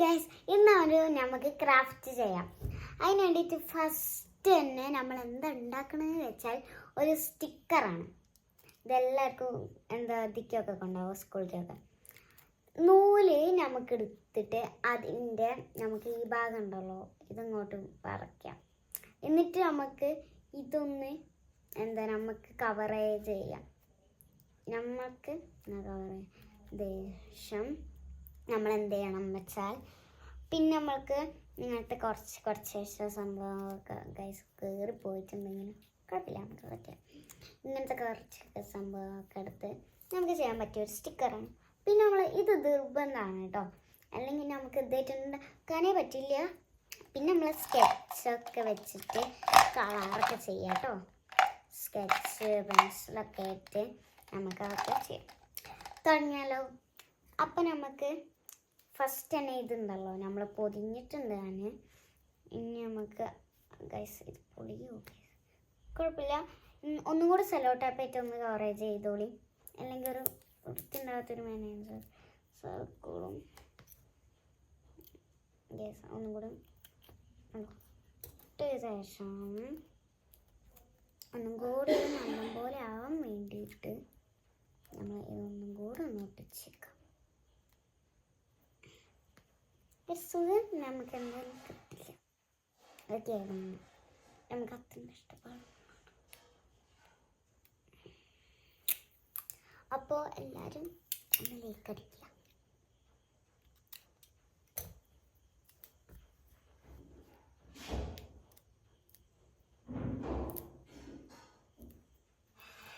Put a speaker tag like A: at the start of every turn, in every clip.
A: Guys, ഇന്നൊരു നമുക്ക് craft ചെയ്യാം. അതിന് വേണ്ടിയിട്ട് ഫസ്റ്റ് തന്നെ നമ്മൾ എന്താ ഉണ്ടാക്കണമെന്ന് വെച്ചാൽ ഒരു സ്റ്റിക്കറാണ്. ഇതെല്ലാവർക്കും ദിക്കൊക്കെ കൊണ്ടാവും സ്കൂളിലേക്കൊക്കെ. നൂല് നമുക്ക് എടുത്തിട്ട് അതിൻ്റെ നമുക്ക് ഈ ഭാഗം ഉണ്ടല്ലോ ഇതിങ്ങോട്ട് വരയ്ക്കാം. എന്നിട്ട് നമുക്ക് ഇതൊന്ന് നമുക്ക് കവറേജ് ചെയ്യാം. നമുക്ക് ദേശം നമ്മൾ എന്ത് ചെയ്യണം എന്ന് വെച്ചാൽ പിന്നെ നമ്മൾക്ക് ഇങ്ങനത്തെ കുറച്ച് എക്സ്ട്രാ സംഭവമൊക്കെ ഗൈസ് കയറി പോയിട്ടുണ്ടെങ്കിലും കുഴപ്പമില്ല, നമുക്ക് പറ്റില്ല. ഇങ്ങനത്തെ കുറച്ച് സംഭവമൊക്കെ എടുത്ത് നമുക്ക് ചെയ്യാൻ പറ്റിയ ഒരു സ്റ്റിക്കറാണ്. പിന്നെ നമ്മൾ ഇത് നിർബന്ധമാണ് കേട്ടോ, അല്ലെങ്കിൽ നമുക്ക് ഇതായിട്ടുണ്ടാക്കാനേ പറ്റില്ല. പിന്നെ നമ്മൾ സ്കെച്ചൊക്കെ വെച്ചിട്ട് കളറൊക്കെ ചെയ്യാം കേട്ടോ. സ്കെച്ച് പെൻസിലൊക്കെ ആയിട്ട് നമുക്കതൊക്കെ ചെയ്യാം. തുടങ്ങിയാലോ? അപ്പം നമുക്ക് ഫസ്റ്റ് തന്നെ ഇതുണ്ടല്ലോ നമ്മൾ പൊതിഞ്ഞിട്ടുണ്ട്. ഇനി നമുക്ക് ഗൈസ് ഇത് പൊളിയോ കുഴപ്പമില്ല, ഒന്നും കൂടി സെല്ലോ ടാപ്പായിട്ട് ഒന്ന് കവറേജ് ചെയ്തോളി, അല്ലെങ്കിൽ ഒരു വൃത്തിണ്ടാകാത്തൊരു മാനേജർ സർക്കിളും ഗൈസ് ഒന്നും കൂടി ഇട്ട ശേഷം ഒന്നും കൂടി നല്ലപോലെ ആവാൻ വേണ്ടിയിട്ട് നമ്മൾ ഇതൊന്നും കൂടെ ഒന്ന് ഒട്ടിച്ചേക്കാം. സുഖം നമുക്ക് എന്തായാലും കിട്ടില്ല, അതൊക്കെയായിരുന്നു നമുക്ക് അത്രയും ഇഷ്ടപ്പെടും. അപ്പോൾ എല്ലാവരും ഒന്ന് ലൈക്ക് അടിക്കുക.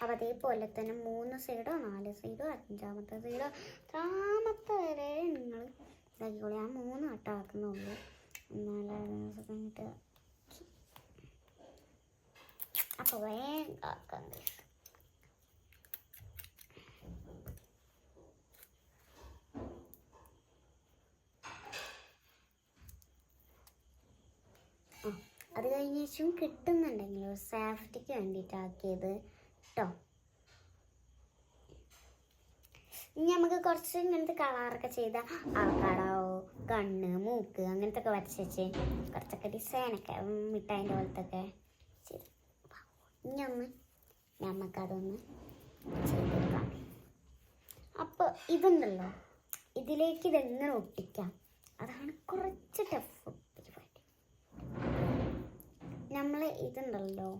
A: അപ്പം അതേപോലെ തന്നെ 3 സൈഡോ 4 സൈഡോ 5ാമത്തെ സൈഡോ 3ാമത്തെ വരെ നിങ്ങൾ ഇതാക്കിക്കോളി. ഞാൻ 3 വട്ടം ആക്കുന്നുള്ളൂ, എന്നാലും കഴിഞ്ഞിട്ട് അപ്പോൾ വേഗം ആക്കാം. അത് കഴിഞ്ഞ ശേഷം കിട്ടുന്നുണ്ടെങ്കിൽ ഒരു സേഫ്റ്റിക്ക് വേണ്ടിയിട്ടാക്കിയത് കേട്ടോ. ഇനി നമുക്ക് കുറച്ച് ഇങ്ങനത്തെ കളറൊക്കെ ചെയ്ത ആൾക്കാടാവോ കണ്ണ് മൂക്ക് അങ്ങനത്തെ ഒക്കെ വരച്ച് വെച്ച് കുറച്ചൊക്കെ ഡിസൈനൊക്കെ മിഠായിൻ്റെ പോലത്തൊക്കെ ചെയ്ത് ഇനി നമുക്കതൊന്ന് ചെയ്തെടുക്കാം. അപ്പോൾ ഇതുണ്ടല്ലോ, ഇതിലേക്ക് ഇതെങ്ങനെ ഒട്ടിക്കാം, അതാണ് കുറച്ച് ടഫ് പരിപാടി. നമ്മൾ ഇതുണ്ടല്ലോ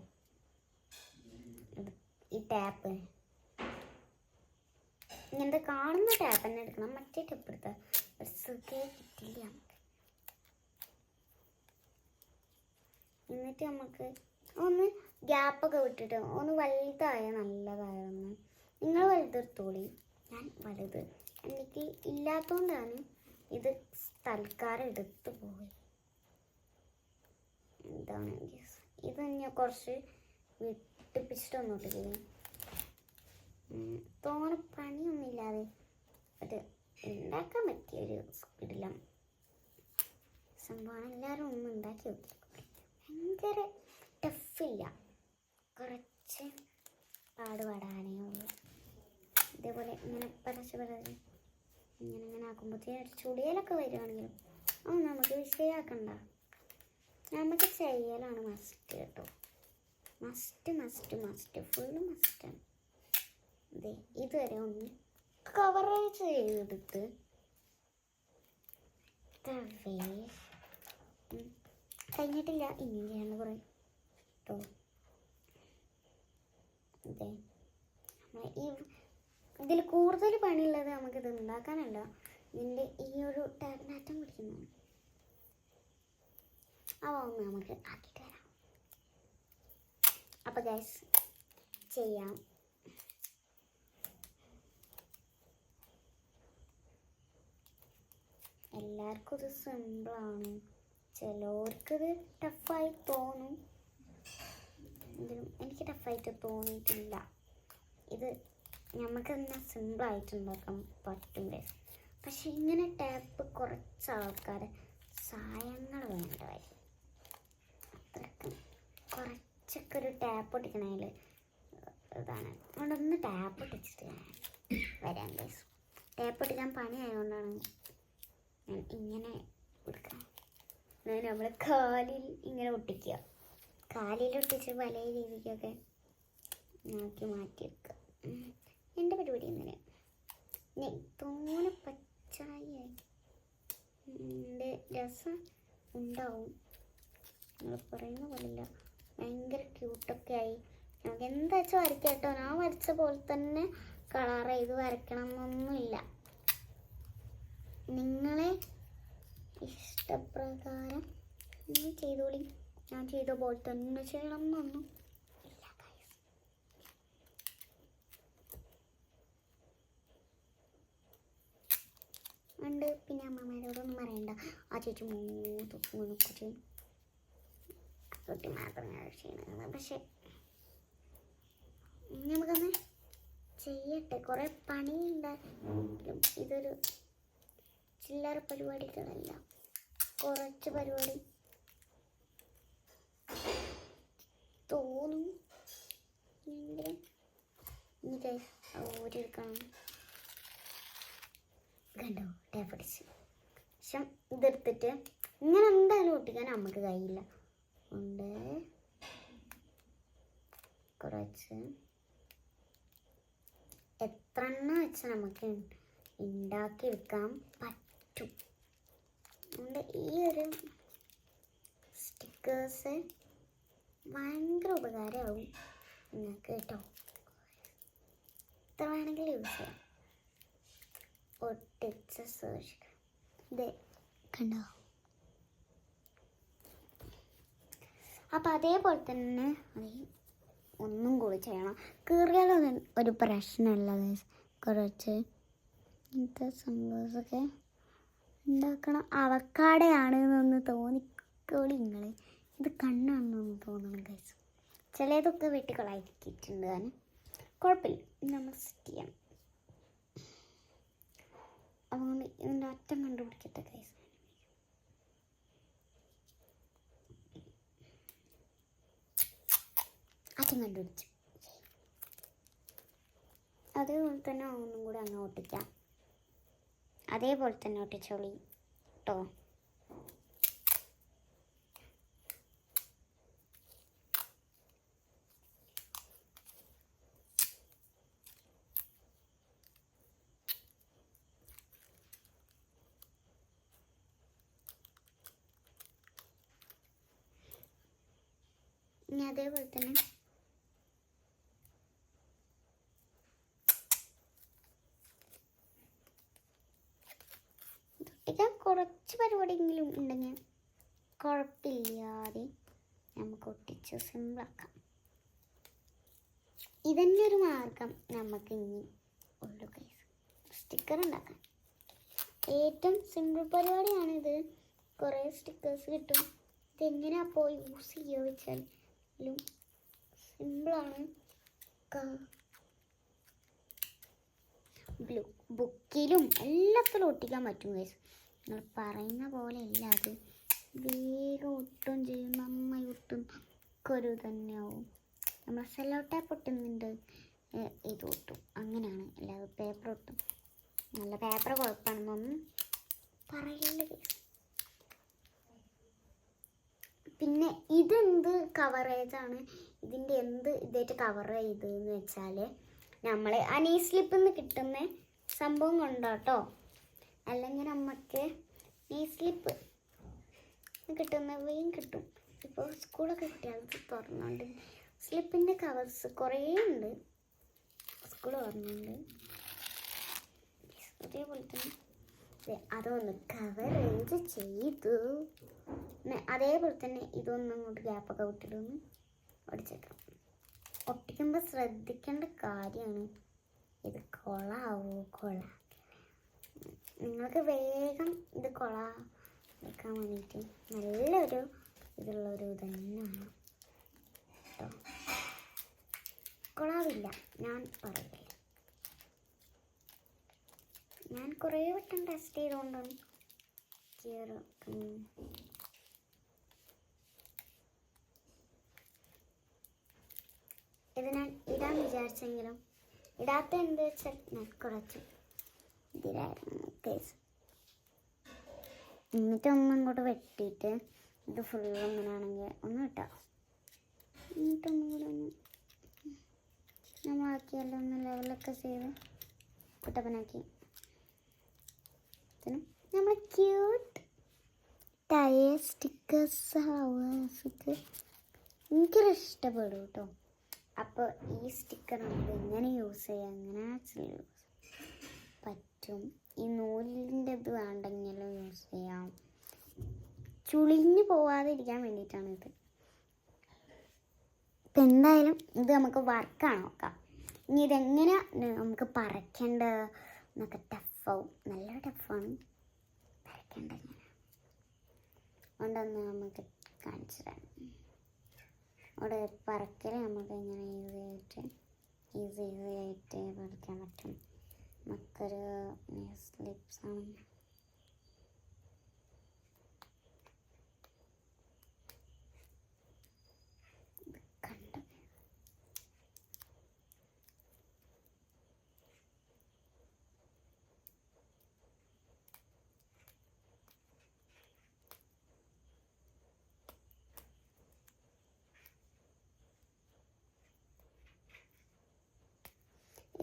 A: ഈ ടാപ്പ്, ഇങ്ങനത്തെ കാണുന്ന ടാപ്പ് തന്നെ എടുക്കണം, മറ്റേ ടാപ്പ് എടുത്താൽ ഒരു സുഖേ കിട്ടില്ല നമുക്ക്. എന്നിട്ട് നമുക്ക് ഒന്ന് ഗ്യാപ്പൊക്കെ വിട്ടിട്ട് ഒന്ന് വലുതായ നല്ലതായിരുന്നു. നിങ്ങൾ വലുതെടുത്തോളി, ഞാൻ വലുത് എനിക്ക് ഇല്ലാത്തതുകൊണ്ടാണ് ഇത് തൽക്കാലം എടുത്തു പോയി. എന്താണ് ഇത് ഞാൻ കുറച്ച് വിട്ടിപ്പിച്ചിട്ടൊന്നോട്ട് ചെയ്യും. തോനെ പണിയൊന്നുമില്ലാതെ ഒരു ഉണ്ടാക്കാൻ പറ്റിയൊരു സ്പീഡില്ല സംഭവമാണ്. എല്ലാവരും ഒന്നും ഉണ്ടാക്കി നോക്കി, ഭയങ്കര ടഫില്ല, കുറച്ച് പാടുപാടാനേ ഉള്ളൂ. ഇതേപോലെ ഇങ്ങനെ പരച്ച് ഇങ്ങനെ ആക്കുമ്പോഴത്തേനും ഒരു ചുളിയലൊക്കെ വരുവാണെങ്കിലും നമുക്ക് വിഷയമാക്കണ്ട, നമുക്ക് ചെയ്യലാണ് മസ്റ്റ് കേട്ടോ. മസ്റ്റ് ഫുള്ള് മസ്റ്റാണ്. അതെ, ഇതുവരെ ഒന്ന് കവറേജ് ചെയ്തെടുത്ത് കഴിഞ്ഞിട്ടില്ല, ഇനിയും ചെയ്യാനുള്ള കുറേ കേട്ടോ. അതെ, ഇതിൽ കൂടുതൽ പണിയുള്ളത് നമുക്കിത് ഉണ്ടാക്കാനല്ല, ഇതിൻ്റെ ഈ ഒരു ടാബിനാറ്റം പിടിക്കുന്നതാണ്. അവ ഒന്ന് നമുക്ക് ആക്കിയിട്ട് വരാം. അപ്പോൾ ഗൈസ് ചെയ്യാം. എല്ലാവർക്കും ഇത് സിമ്പിളാണ്, ചിലവർക്കിത് ടഫായി തോന്നും. എനിക്ക് ടഫായിട്ട് തോന്നിയിട്ടില്ല. ഇത് നമുക്ക് തന്നെ സിമ്പിളായിട്ട് ഉണ്ടാക്കാൻ പറ്റും. പക്ഷെ ഇങ്ങനെ ടാപ്പ് കുറച്ച് ആൾക്കാർ സഹായങ്ങൾ വേണ്ടതായി, അത്രയ്ക്കും കുറച്ചൊക്കെ ഒരു ടാപ്പ് ഒട്ടിക്കണതിൽ ഇതാണ്. അതുകൊണ്ടൊന്ന് ടാപ്പ് ഒട്ടിച്ചിട്ട് വരാം ഗൈസ്. ടേപ്പ് ഒട്ടിക്കാൻ പണിയായതുകൊണ്ടാണ് ഇങ്ങനെ കൊടുക്കാം. നമ്മൾ കാലിൽ ഇങ്ങനെ ഒട്ടിക്കുക. കാലിൽ ഒട്ടിച്ച് പല രീതിക്കൊക്കെ നോക്കി മാറ്റി വെക്കുക. എൻ്റെ പരിപാടി ഇങ്ങനെ തോനെ പച്ചായി രസം ഉണ്ടാവും. നിങ്ങൾ പറയുന്ന പോലില്ല, ഭയങ്കര ക്യൂട്ടൊക്കെ ആയി. നമുക്ക് എന്താ വെച്ചാൽ വരയ്ക്കാം കേട്ടോ. ഞാൻ വരച്ച പോലെ തന്നെ കളർ ചെയ്ത് വരയ്ക്കണം എന്നൊന്നുമില്ല. നിങ്ങളെ ഇഷ്ടപ്രകാരം നിങ്ങൾ ചെയ്തോളി. ഞാൻ ചെയ്ത പോലെ തന്നെ ചെയ്യണം എന്നൊന്നും ഇല്ല. ഉണ്ട്. പിന്നെ അമ്മമാരോടൊന്നും പറയണ്ട. ആ ചേച്ചി മൂന്നുക്കുട്ടി മാത്രം ചെയ്യണം. പക്ഷെ നമുക്കൊന്ന് ചെയ്യട്ടെ. കുറേ പണിയുണ്ടായാലും ഇതൊരു ചില്ലറ പരിപാടികളല്ല, കുറച്ച് പരിപാടി തോന്നും. എങ്കിലും ഇനി ഓരെടുക്കണം. കണ്ടോ ടേപ്പ് അടിച്ച്. പക്ഷെ ഇതെടുത്തിട്ട് ഇങ്ങനെ എന്തായാലും ഒട്ടിക്കാൻ നമുക്ക് കഴിയില്ല. ഉണ്ട് കുറച്ച് എത്ര എണ്ണം വെച്ച് നമുക്ക് ഉണ്ടാക്കിയെടുക്കാൻ പറ്റും. അതുകൊണ്ട് ഈ ഒരു സ്റ്റിക്കേഴ്സ് ഭയങ്കര ഉപകാരമാവും നിങ്ങൾക്ക് കേട്ടോ. എത്ര വേണമെങ്കിലും യൂസ് ചെയ്യാം. ഒട്ടിച്ച് സൂക്ഷിക്കാം. ഇത് കണ്ടോ. അപ്പം അതേപോലെ തന്നെ ഒന്നും കൂടി ചെയ്യണം. കീറിയാലൊന്നും ഒരു പ്രശ്നമല്ല. കുറച്ച് ഇങ്ങനത്തെ സംഭവമൊക്കെ ഉണ്ടാക്കണം. അവക്കാടയാണെന്നൊന്ന് തോന്നിക്കോളി നിങ്ങൾ. ഇത് കണ്ണാണെന്നൊന്ന് തോന്നണം ഗൈസ്. ചിലതൊക്കെ വെട്ടിക്കളാക്കിയിട്ടുണ്ട്. കാരണം കുഴപ്പമില്ല, നമ്മൾ സെറ്റ് ചെയ്യണം. അതുകൊണ്ട് ഇതിൻ്റെ അറ്റം കണ്ടുപിടിക്കട്ടെ ഗൈസ്. അറ്റം കണ്ടുപിടിച്ചു. അതേപോലെ തന്നെ ഒന്നും കൂടി അങ്ങ് ഒട്ടിക്കാം. അതേപോലെ തന്നെ ഒട്ടിച്ചോളി കേട്ടോ. ഇനി അതേപോലെ തന്നെ ഒട്ടിക്കാൻ കുറച്ച് പരിപാടിയെങ്കിലും ഉണ്ടെങ്കിൽ കുഴപ്പമില്ലാതെ നമുക്ക് ഒട്ടിച്ച് സിമ്പിളാക്കാം. ഇതന്നെ ഒരു മാർഗം നമുക്ക് ഇനി ഉള്ളു ഗൈസ്. സ്റ്റിക്കർ ഉണ്ടാക്കാൻ ഏറ്റവും സിമ്പിൾ പരിപാടിയാണിത്. കുറേ സ്റ്റിക്കേഴ്സ് കിട്ടും. ഇതെങ്ങനെയാ അപ്പോൾ യൂസ് ചെയ്യുക വെച്ചാലും സിമ്പിളാണ്. ബുക്കിലും എല്ലാത്തിലും ഒട്ടിക്കാൻ പറ്റും ഗൈസ്. നിങ്ങൾ പറയുന്ന പോലെ അല്ല, അത് വേഗം ഒട്ടും ചെയ്യും. നന്നായി ഒട്ടും ഒക്കെ ഒരു തന്നെയാവും. നമ്മൾ സെല്ലോ ടേപ്പ് ഒട്ടുന്നുണ്ട്, ഇത് ഒട്ടും. അങ്ങനെയാണ്, അല്ലാതെ പേപ്പർ ഒട്ടും. നല്ല പേപ്പർ കുഴപ്പമാണെന്നൊന്നും പറയില്ല ഗൈസ്. പിന്നെ ഇതെന്ത് കവറേജാണ്, ഇതിൻ്റെ എന്ത് ഇതായിട്ട് കവർ ചെയ്തതെന്ന് വെച്ചാൽ നമ്മൾ അനീ സ്ലിപ്പിൽ നിന്ന് കിട്ടുന്ന സംഭവം കൊണ്ടാട്ടോ. അല്ലെങ്കിൽ നമുക്ക് നീ സ്ലിപ്പ് കിട്ടുന്നവയും കിട്ടും. ഇപ്പോൾ സ്കൂളൊക്കെ കുട്ടികൾക്ക് തുറന്നുകൊണ്ട് സ്ലിപ്പിൻ്റെ കവേഴ്സ് കുറേ ഉണ്ട്. സ്കൂൾ തുറന്നുകൊണ്ട് അതേപോലെ തന്നെ അതൊന്ന് കവറേജ് ചെയ്തു. അതേപോലെ തന്നെ ഇതൊന്നും അങ്ങോട്ട് ഗ്യാപ്പൊക്കെ വിട്ടിട്ടൊന്ന് ഒടിച്ചേക്കാം. ഒട്ടിക്കുമ്പോൾ ശ്രദ്ധിക്കേണ്ട കാര്യമാണ്, ഇത് കൊളാവോ നിങ്ങൾക്ക് വേഗം ഇത് വെക്കാൻ വേണ്ടിയിട്ട് നല്ലൊരു ഇതുള്ളൊരു തന്നെയാണ് കേട്ടോ. കൊളാവില്ല, ഞാൻ പറയില്ല. ഞാൻ കുറേ വട്ടം ടെസ്റ്റ് ചെയ്തുകൊണ്ടാണ് ഇത് ഞാൻ ഇടാൻ വിചാരിച്ചെങ്കിലും ഇടാത്ത എന്ത് വെച്ചാൽ ഞാൻ കുറച്ച് ഇതിലായിരുന്നു കേസ്. എന്നിട്ട് ഇങ്ങോട്ട് വെട്ടിയിട്ട് ഇത് ഫുള്ള് ഇങ്ങനെയാണെങ്കിൽ ഒന്ന് ഇട്ടാം. എന്നിട്ടൊന്നും കൂടെ ഒന്ന് നമ്മളാക്കിയല്ലോ, ഒന്ന് ലെവലൊക്കെ ചെയ്ത് കുട്ടപ്പനാക്കി. നമ്മൾ ക്യൂട്ട് ടയർ സ്റ്റിക്കേഴ്സ് എനിക്കൊരു ഇഷ്ടപ്പെടും കേട്ടോ. അപ്പോൾ ഈ സ്റ്റിക്കർ നമുക്ക് എങ്ങനെ യൂസ് ചെയ്യാം, എങ്ങനെ യൂസ് പറ്റും. ഈ നൂലിൻ്റെ ഇത് വേണ്ടെങ്കിലും യൂസ് ചെയ്യാം. ചുളിഞ്ഞ് പോവാതിരിക്കാൻ വേണ്ടിയിട്ടാണ് ഇത്. ഇപ്പം എന്തായാലും ഇത് നമുക്ക് വർക്കാണ് നോക്കാം. ഇനി ഇതെങ്ങനെ നമുക്ക് പറിക്കേണ്ടത് എന്നൊക്കെ ടഫാവും, നല്ല ടഫാണ് പറിക്കേണ്ടത്. അതുകൊണ്ടൊന്ന് നമുക്ക് കാണിച്ചു തരാം. അവിടെ പറക്കൽ നമുക്ക് ഇങ്ങനെ ഈസി ആയിട്ട് പറിക്കാൻ പറ്റും. നമുക്കൊരു സ്ലിപ്സാണ്.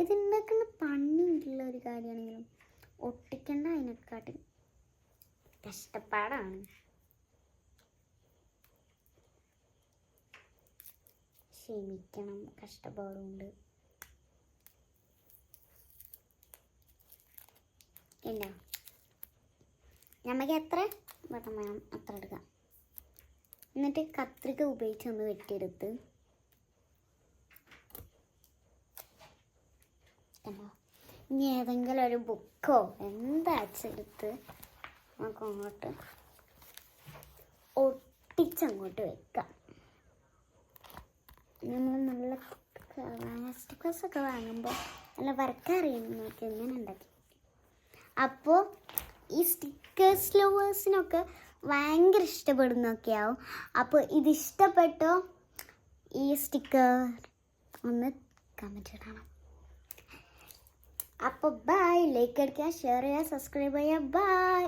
A: ഇതുണ്ടാക്കുന്ന പണിയുള്ള ഒരു കാര്യമാണെങ്കിലും ഒട്ടിക്കേണ്ട അതിനെക്കാട്ടി കഷ്ടപ്പാടാണ്. ക്ഷമിക്കണം, കഷ്ടപ്പാടുണ്ട്. ഇല്ല, നമുക്ക് എത്ര വട്ടം വേണം അത്ര എടുക്കാം. എന്നിട്ട് കത്രിക ഉപയോഗിച്ച് ഒന്ന് വെട്ടിയെടുത്ത് ഇനി ഏതെങ്കിലും ഒരു ബുക്കോ എന്താച്ചെടുത്ത് നമുക്ക് അങ്ങോട്ട് ഒട്ടിച്ചങ്ങോട്ട് വെക്കാം. നമ്മൾ നല്ല സ്റ്റിക്കേഴ്സൊക്കെ വാങ്ങുമ്പോൾ നല്ല വരക്കറിയുന്നൊക്കെ എങ്ങനെ ഉണ്ടാക്കി. അപ്പോൾ ഈ സ്റ്റിക്കേഴ്സ് ലവേഴ്സിനൊക്കെ ഭയങ്കര ഇഷ്ടപ്പെടുന്നൊക്കെയാവും. അപ്പോൾ ഇതിഷ്ടപ്പെട്ടോ ഈ സ്റ്റിക്കർ ഒന്ന് കമൻറ്റ് ഇടണം. അപ്പോൾ ബൈ, ലൈക്ക് അടിക്കുക, ഷെയർ ചെയ്യുക, സബ്സ്ക്രൈബ് ചെയ്യുക. ബൈ.